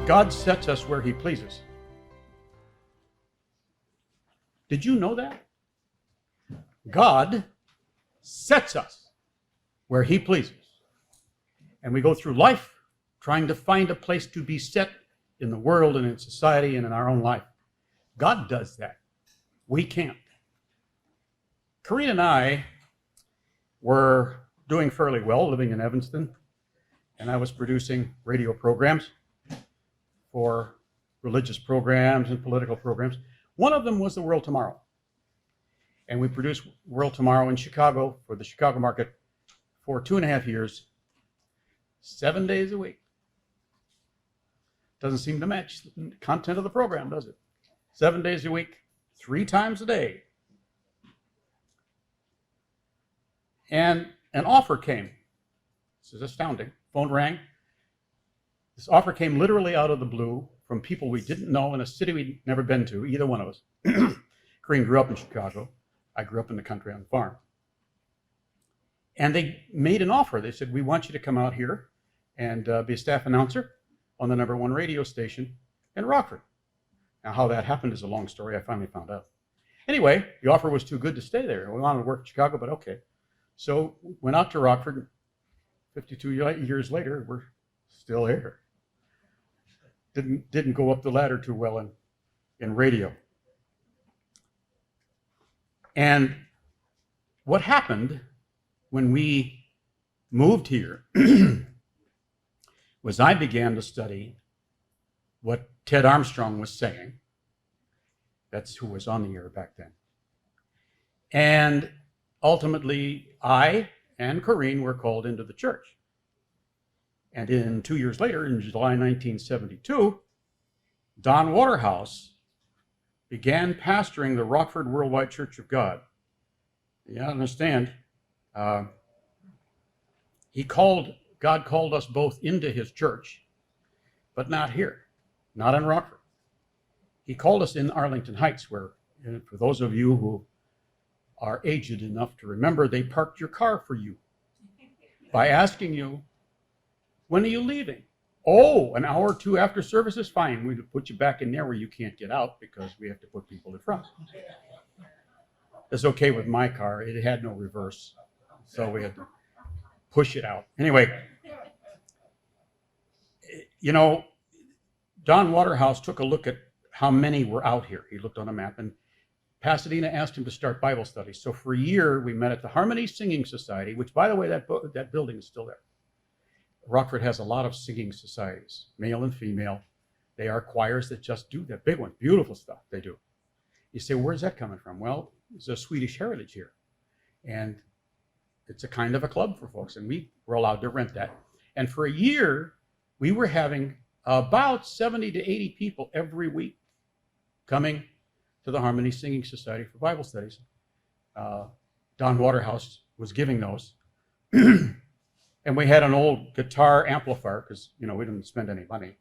God sets us where he pleases. Did you know that? God sets us where he pleases. And we go through life trying to find a place to be set in the world and in society and in our own life. God does that. We can't. Corinne and I were doing fairly well living in Evanston, and I was producing radio programs for religious programs and political programs. One of them was The World Tomorrow. And we produced World Tomorrow in Chicago for the Chicago market for 2.5 years, 7 days a week. Doesn't seem to match the content of the program, does it? 7 days a week, 3 times a day. And an offer came. This is astounding. Phone rang. This offer came literally out of the blue from people we didn't know in a city we'd never been to, either one of us. Corinne grew up in Chicago. I grew up in the country on a farm. And they made an offer. They said, we want you to come out here and be a staff announcer on the #1 radio station in Rockford. Now, how that happened is a long story. I finally found out. Anyway, the offer was too good to stay there. We wanted to work in Chicago, but okay. So went out to Rockford. 52 years later, we're still here. Didn't go up the ladder too well in radio. And what happened when we moved here was I began to study what Ted Armstrong was saying. That's who was on the air back then. And ultimately, I and Corinne were called into the church. And 2 years later, in July 1972, Don Waterhouse began pastoring the Rockford Worldwide Church of God. You understand, God called us both into his church, but not here, not in Rockford. He called us in Arlington Heights, where, for those of you who are aged enough to remember, they parked your car for you by asking you, when are you leaving? Oh, an hour or two after service is fine. We put you back in there where you can't get out because we have to put people in front. It's okay with my car. It had no reverse, so we had to push it out. Anyway, you know, Don Waterhouse took a look at how many were out here. He looked on a map, and Pasadena asked him to start Bible studies. So for a year, we met at the Harmony Singing Society, which, by the way, that building is still there. Rockford has a lot of singing societies, male and female. They are choirs that just do that. Big ones, beautiful stuff they do. You say, where's that coming from? Well, there's a Swedish heritage here. And it's a kind of a club for folks, and we were allowed to rent that. And for a year, we were having about 70 to 80 people every week coming to the Harmony Singing Society for Bible studies. Don Waterhouse was giving those. And we had an old guitar amplifier because, we didn't spend any money.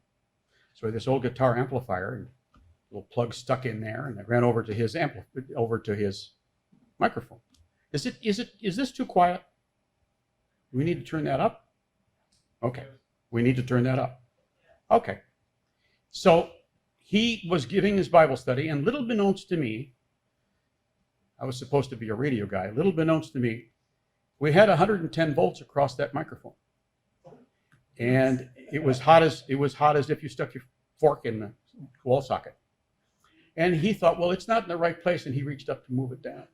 So we had this old guitar amplifier, and a little plug stuck in there, and I ran over to his microphone. Is this too quiet? Do we need to turn that up? Okay, we need to turn that up. Okay. So he was giving his Bible study, and little beknownst to me, I was supposed to be a radio guy, little beknownst to me, we had 110 volts across that microphone. And it was hot as if you stuck your fork in the wall socket. And he thought, well, it's not in the right place, and he reached up to move it down.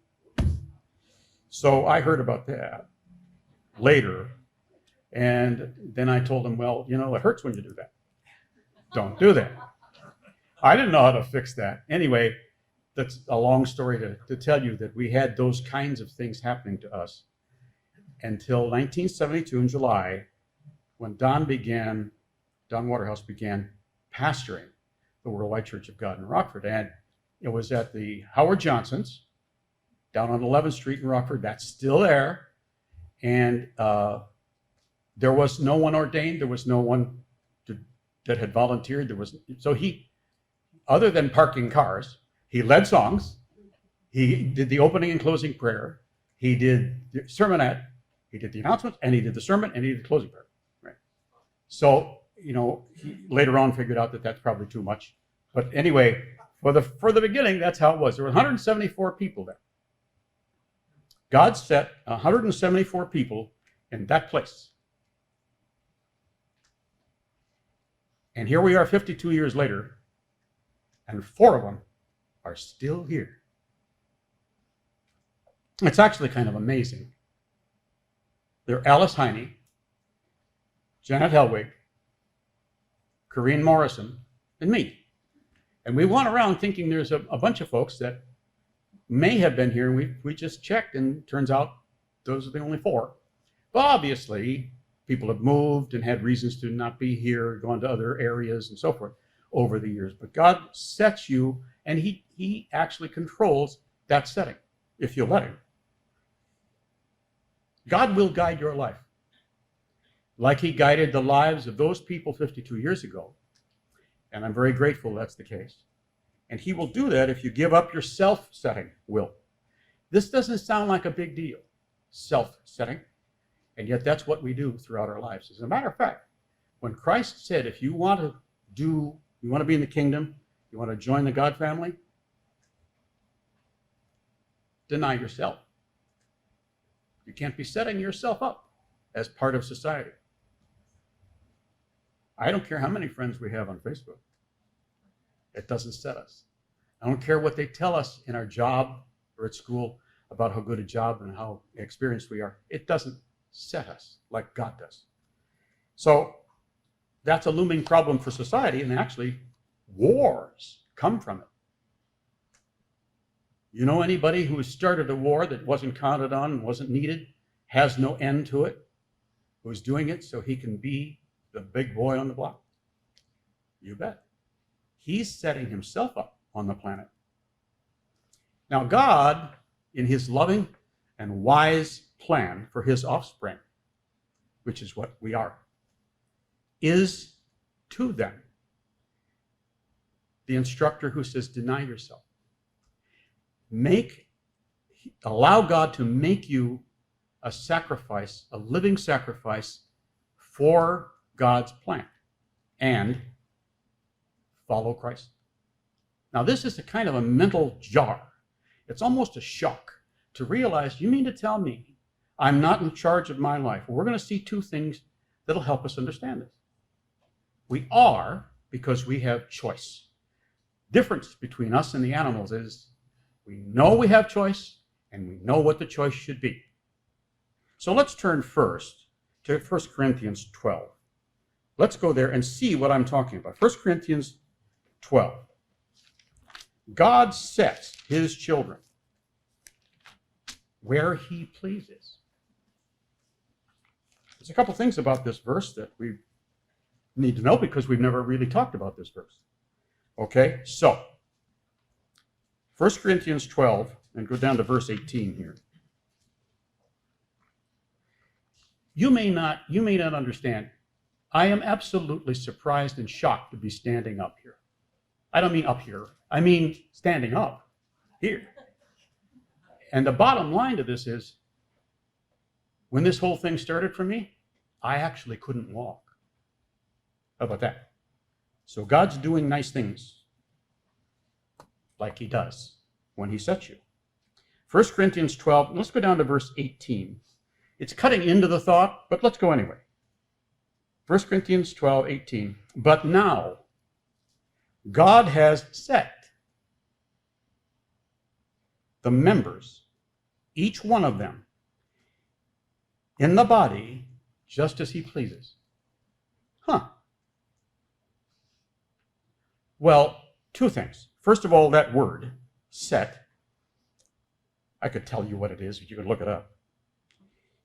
So I heard about that later, and then I told him, well, it hurts when you do that. Don't do that. I didn't know how to fix that. Anyway, that's a long story to tell you that we had those kinds of things happening to us until 1972 in July, when Don Waterhouse began pastoring the Worldwide Church of God in Rockford. And it was at the Howard Johnson's down on 11th Street in Rockford. That's still there. And there was no one ordained. There was no one that had volunteered. So he, other than parking cars, he led songs. He did the opening and closing prayer. He did the sermonette. He did the announcements, and he did the sermon, and he did the closing prayer. Right. So he later on figured out that that's probably too much. But anyway, for the beginning, that's how it was. There were 174 people there. God set 174 people in that place. And here we are 52 years later, and 4 of them are still here. It's actually kind of amazing. They're Alice Heine, Janet Helwig, Corinne Morrison, and me. And we went around thinking there's a bunch of folks that may have been here, and we just checked, and turns out those are the only 4. But obviously, people have moved and had reasons to not be here, gone to other areas and so forth over the years. But God sets you, and he actually controls that setting, if you let him. God will guide your life, like he guided the lives of those people 52 years ago. And I'm very grateful that's the case. And he will do that if you give up your self-setting will. This doesn't sound like a big deal, self-setting. And yet that's what we do throughout our lives. As a matter of fact, when Christ said, if you want to be in the kingdom, you want to join the God family, deny yourself. You can't be setting yourself up as part of society. I don't care how many friends we have on Facebook. It doesn't set us. I don't care what they tell us in our job or at school about how good a job and how experienced we are. It doesn't set us like God does. So that's a looming problem for society, and actually wars come from it. You know anybody who has started a war that wasn't counted on, wasn't needed, has no end to it, who's doing it so he can be the big boy on the block? You bet. He's setting himself up on the planet. Now God, in his loving and wise plan for his offspring, which is what we are, is to them the instructor who says, deny yourself. Allow God to make you a sacrifice, a living sacrifice for God's plan, and follow Christ. Now this is a kind of a mental jar. It's almost a shock to realize, you mean to tell me I'm not in charge of my life? Well, we're going to see 2 things that'll help us understand this. We are, because we have choice. Difference between us and the animals is we know we have choice, and we know what the choice should be. So let's turn first to 1 Corinthians 12. Let's go there and see what I'm talking about. 1 Corinthians 12. God sets his children where he pleases. There's a couple things about this verse that we need to know because we've never really talked about this verse. Okay, so 1 Corinthians 12, and go down to verse 18 here. You may not understand. I am absolutely surprised and shocked to be standing up here. I don't mean up here. I mean standing up here. And the bottom line to this is, when this whole thing started for me, I actually couldn't walk. How about that? So God's doing nice things like he does when he sets you. 1 Corinthians 12, let's go down to verse 18. It's cutting into the thought, but let's go anyway. 1 Corinthians 12, 18. But now, God has set the members, each one of them, in the body just as he pleases. Well, 2 things. First of all, that word, set, I could tell you what it is, but you could look it up.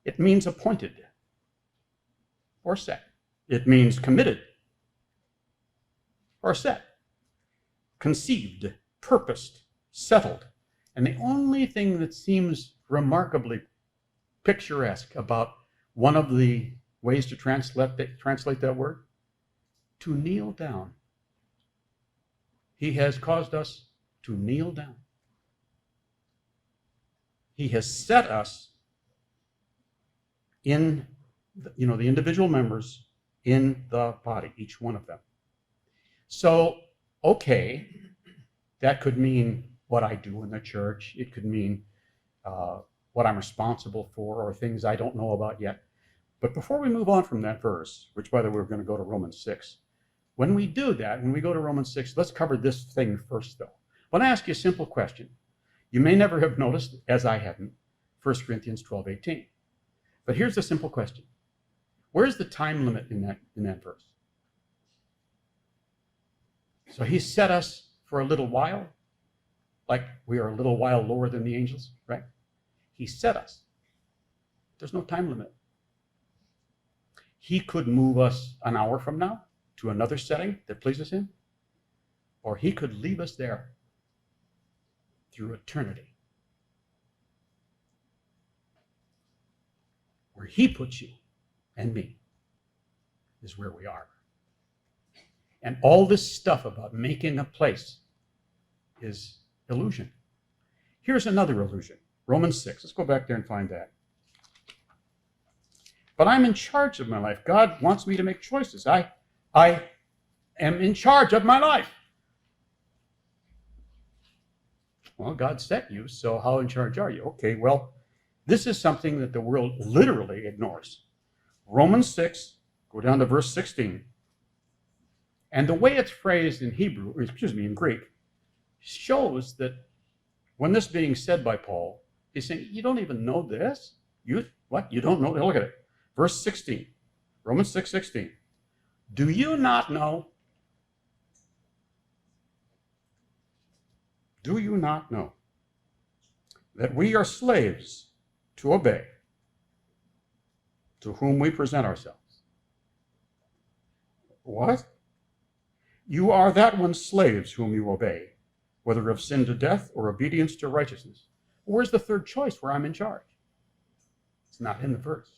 It means appointed or set. It means committed or set. Conceived, purposed, settled. And the only thing that seems remarkably picturesque about one of the ways to translate that word, to kneel down. He has caused us to kneel down. He has set us in, the individual members in the body, each one of them. So, okay, that could mean what I do in the church. It could mean what I'm responsible for or things I don't know about yet. But before we move on from that verse, which, by the way, we're going to go to Romans 6, when we do that, when we go to Romans 6, let's cover this thing first, though. I want to ask you a simple question. You may never have noticed, as I hadn't, 1 Corinthians 12:18. But here's the simple question. Where's the time limit in that verse? So he set us for a little while, like we are a little while lower than the angels, right? He set us. There's no time limit. He could move us an hour from now to another setting that pleases him, or he could leave us there through eternity. Where he puts you and me is where we are. And all this stuff about making a place is illusion. Here's another illusion. Romans 6. Let's go back there and find that. But I'm in charge of my life. God wants me to make choices. I am in charge of my life. Well, God set you, so how in charge are you? Okay, well, this is something that the world literally ignores. Romans 6, go down to verse 16. And the way it's phrased in in Greek, shows that when this being said by Paul, he's saying, you don't even know this? What? You don't know? Look at it. Verse 16, Romans 6:16. Do you not know? Do you not know that we are slaves to obey, to whom we present ourselves? What? You are that one's slaves whom you obey, whether of sin to death or obedience to righteousness. Where's the third choice where I'm in charge? It's not in the verse.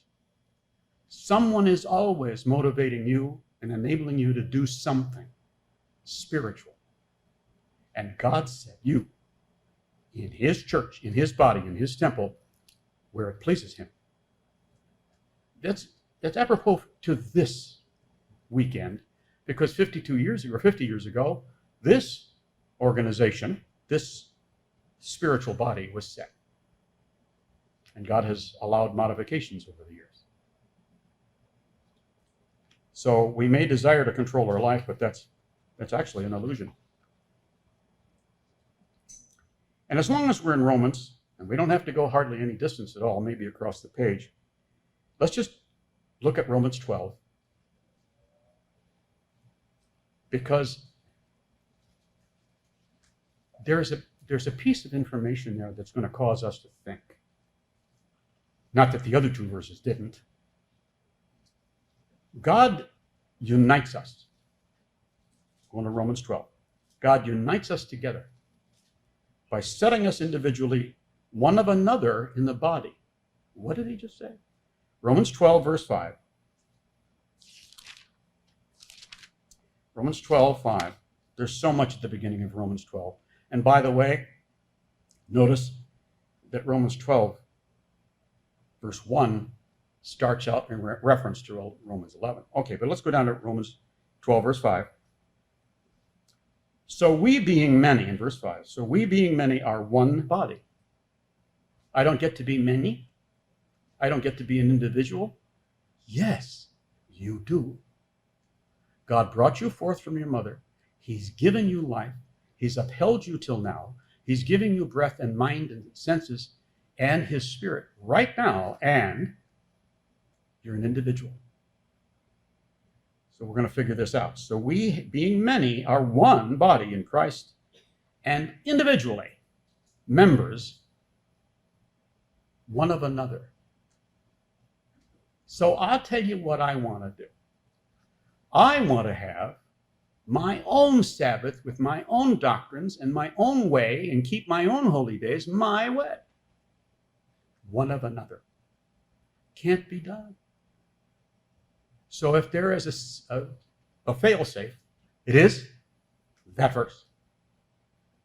Someone is always motivating you and enabling you to do something spiritual. And God set you in his church, in his body, in his temple, where it pleases him. That's apropos to this weekend, because 50 years ago, this organization, this spiritual body was set. And God has allowed modifications over the years. So we may desire to control our life, but that's actually an illusion. And as long as we're in Romans, and we don't have to go hardly any distance at all, maybe across the page, let's just look at Romans 12. Because there's a piece of information there that's going to cause us to think. Not that the other two verses didn't. God unites us. Going to Romans 12. God unites us together by setting us individually one of another in the body. What did he just say? Romans 12, verse 5. Romans 12, 5. There's so much at the beginning of Romans 12. And by the way, notice that Romans 12, verse 1, starts out in reference to Romans 11. Okay, but let's go down to Romans 12, verse 5. So we being many, in verse 5, so we being many are one body. I don't get to be many. I don't get to be an individual. Yes, you do. God brought you forth from your mother. He's given you life. He's upheld you till now. He's giving you breath and mind and senses and his spirit right now, and you're an individual. So we're going to figure this out. So we, being many, are one body in Christ, and individually members one of another. So I'll tell you what I want to do. I want to have my own Sabbath with my own doctrines and my own way, and keep my own holy days my way. One of another. Can't be done. So if there is a fail-safe, it is that verse.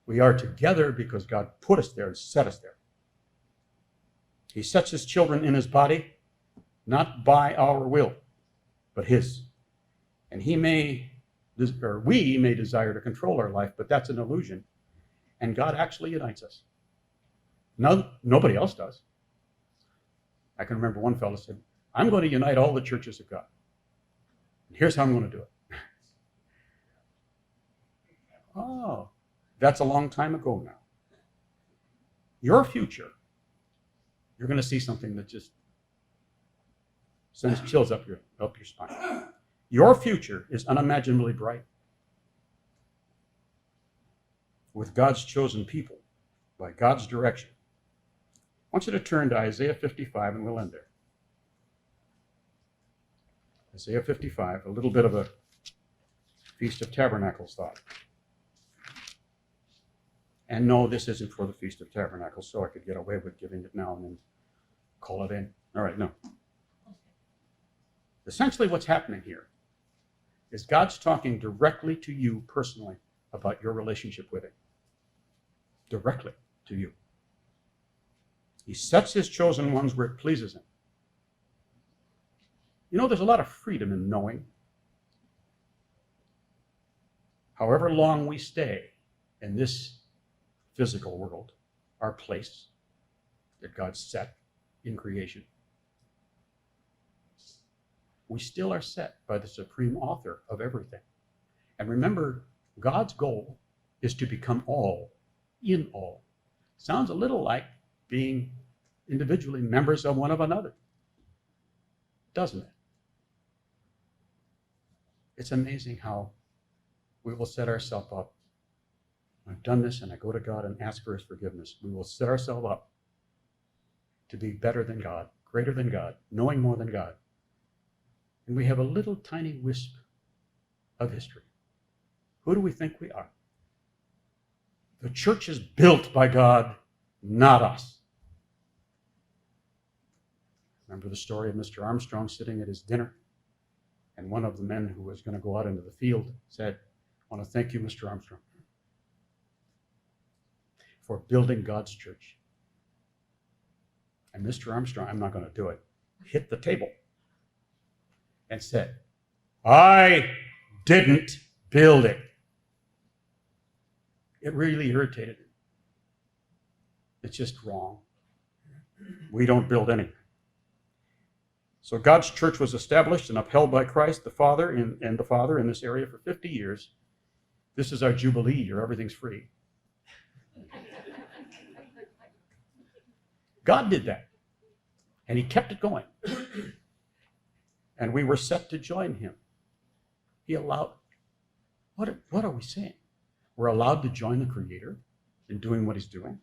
We are together because God put us there and set us there. He sets his children in his body, not by our will, but his. And we may desire to control our life, but that's an illusion. And God actually unites us. No, nobody else does. I can remember one fellow said, I'm going to unite all the churches of God. And here's how I'm going to do it. Oh, that's a long time ago now. Your future, you're going to see something that just sends chills up your spine. Your future is unimaginably bright. With God's chosen people, by God's direction. I want you to turn to Isaiah 55, and we'll end there. Isaiah 55, a little bit of a Feast of Tabernacles thought. And no, this isn't for the Feast of Tabernacles, so I could get away with giving it now and then call it in. All right, no. Essentially what's happening here is God's talking directly to you personally about your relationship with him. Directly to you. He sets his chosen ones where it pleases him. You know, there's a lot of freedom in knowing. However long we stay in this physical world, our place that God set in creation, we still are set by the supreme author of everything. And remember, God's goal is to become all in all. Sounds a little like being individually members of one of another, doesn't it? It's amazing how we will set ourselves up. I've done this, and I go to God and ask for his forgiveness. We will set ourselves up to be better than God, greater than God, knowing more than God. And we have a little tiny wisp of history. Who do we think we are? The church is built by God, not us. Remember the story of Mr. Armstrong sitting at his dinner? And one of the men who was going to go out into the field said, I want to thank you, Mr. Armstrong, for building God's church. And Mr. Armstrong, I'm not going to do it, hit the table and said, I didn't build it. It really irritated him. It's just wrong. We don't build anything. So God's church was established and upheld by Christ, the Father, and the Father in this area for 50 years. This is our Jubilee year. Everything's free. God did that. And he kept it going. And we were set to join him. He allowed. What are we saying? We're allowed to join the Creator in doing what he's doing?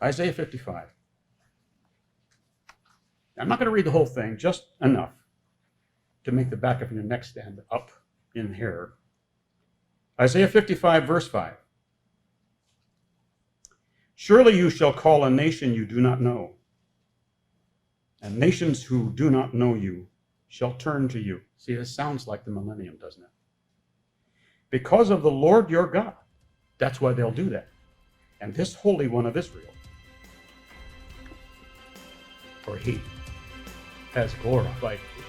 Isaiah 55. I'm not going to read the whole thing, just enough to make the back of your neck stand up in hair. Isaiah 55, verse 5. Surely you shall call a nation you do not know, and nations who do not know you shall turn to you. See, this sounds like the millennium, doesn't it? Because of the Lord your God. That's why they'll do that. And this Holy One of Israel, for he has glorified you.